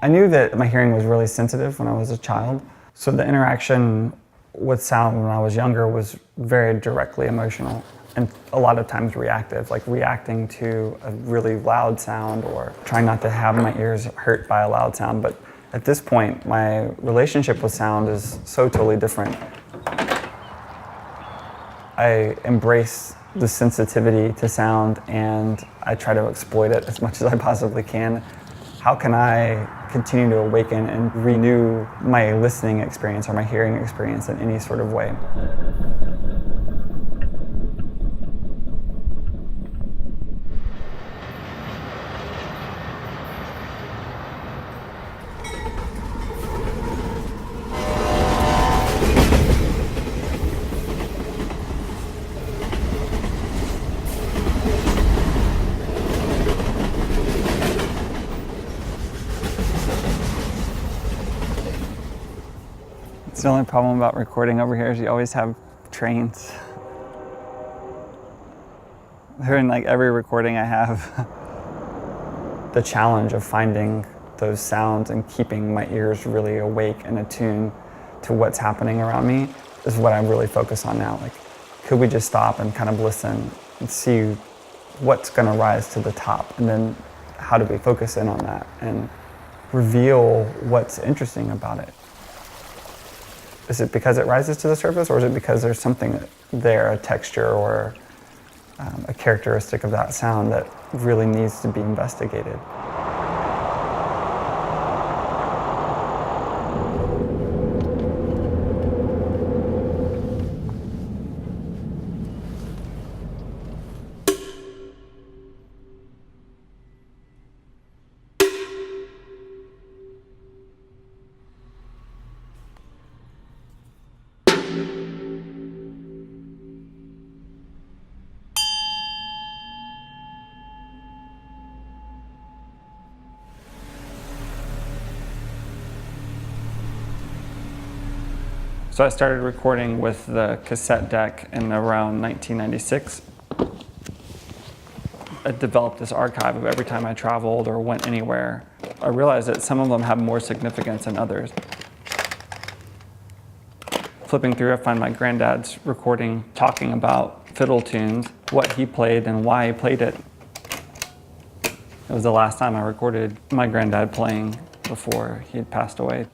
knew that my hearing was really sensitive when I was a child. So the interaction with sound when I was younger was very directly emotional and a lot of times reactive, like reacting to a really loud sound or trying not to have my ears hurt by a loud sound. But at this point, my relationship with sound is so totally different. I embrace the sensitivity to sound and I try to exploit it as much as I possibly can. How can I continue to awaken and renew my listening experience or my hearing experience in any sort of way? The only problem about recording over here is you always have trains. In like every recording I have, the challenge of finding those sounds and keeping my ears really awake and attuned to what's happening around me is what I really focus on now. Like, could we just stop and kind of listen and see what's going to rise to the top, and then how do we focus in on that and reveal what's interesting about it? Is it because it rises to the surface, or is it because there's something there, a texture or a characteristic of that sound that really needs to be investigated? So I started recording with the cassette deck in around 1996. I developed this archive of every time I traveled or went anywhere. I realized that some of them have more significance than others. Flipping through, I find my granddad's recording talking about fiddle tunes, what he played and why he played it. It was the last time I recorded my granddad playing before he had passed away.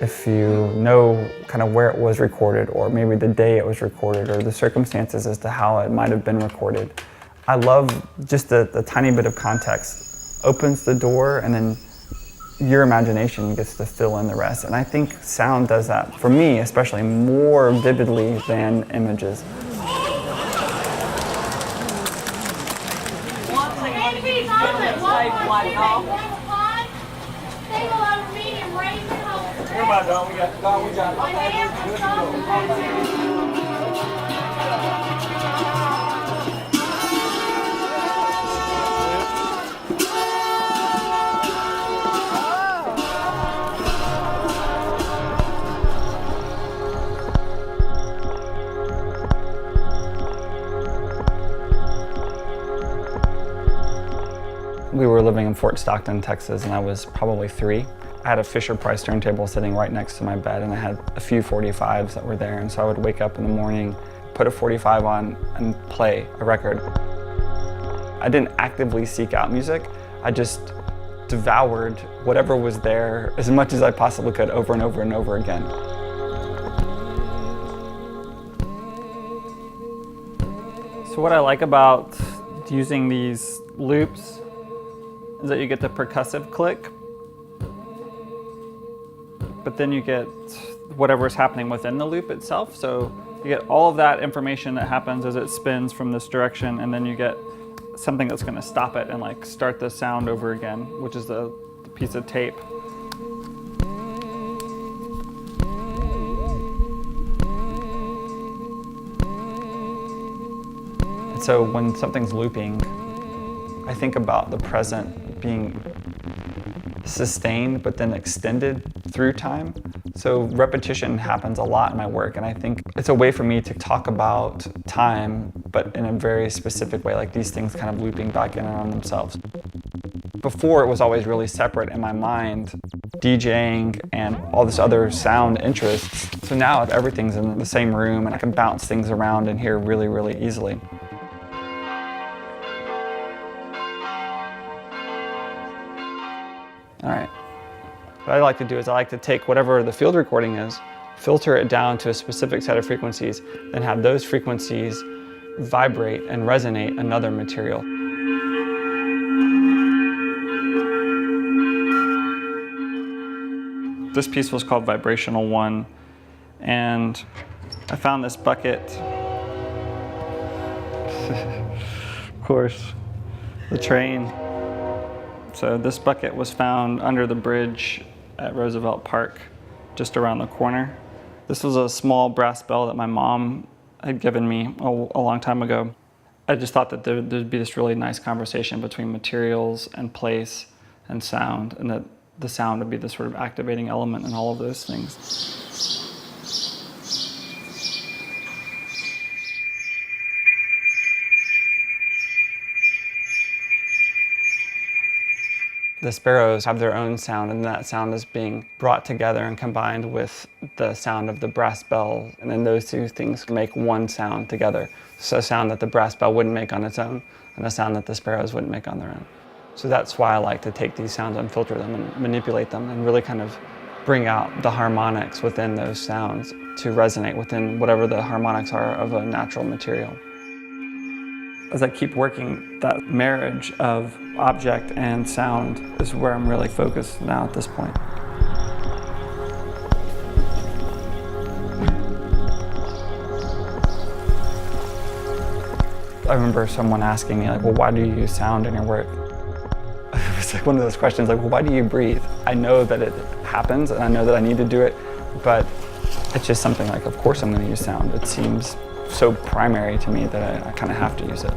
If you know kind of where it was recorded, or maybe the day it was recorded, or the circumstances as to how it might have been recorded, I love just the tiny bit of context opens the door, and then your imagination gets to fill in the rest. And I think sound does that, for me especially, more vividly than images. Come on, Don, we got We were living in Fort Stockton, Texas, and I was probably 3. I had a Fisher-Price turntable sitting right next to my bed, and I had a few 45s that were there, and so I would wake up in the morning, put a 45 on, and play a record. I didn't actively seek out music, I just devoured whatever was there as much as I possibly could over and over and over again. So what I like about using these loops is that you get the percussive click, but then you get whatever's happening within the loop itself. So you get all of that information that happens as it spins from this direction, and then you get something that's going to stop it and like start the sound over again, which is the piece of tape. So when something's looping, I think about the present being sustained but then extended through time. So repetition happens a lot in my work, and I think it's a way for me to talk about time, but in a very specific way, like these things kind of looping back in and on themselves. Before, it was always really separate in my mind, DJing and all this other sound interests. So now everything's in the same room and I can bounce things around in here really, really easily. All right, what I like to do is I like to take whatever the field recording is, filter it down to a specific set of frequencies, then have those frequencies vibrate and resonate another material. This piece was called Vibrational 1, and I found this bucket. Of course, the train. So this bucket was found under the bridge at Roosevelt Park, just around the corner. This was a small brass bell that my mom had given me a long time ago. I just thought that there'd be this really nice conversation between materials and place and sound, and that the sound would be the sort of activating element in all of those things. The sparrows have their own sound, and that sound is being brought together and combined with the sound of the brass bell, and then those two things make one sound together. So a sound that the brass bell wouldn't make on its own, and a sound that the sparrows wouldn't make on their own. So that's why I like to take these sounds and filter them and manipulate them and really kind of bring out the harmonics within those sounds to resonate within whatever the harmonics are of a natural material. As I keep working, that marriage of object and sound is where I'm really focused now at this point. I remember someone asking me, like, well, why do you use sound in your work? It was like one of those questions, like, well, why do you breathe? I know that it happens and I know that I need to do it, but it's just something like, of course I'm going to use sound. It seems so primary to me that I kind of have to use it.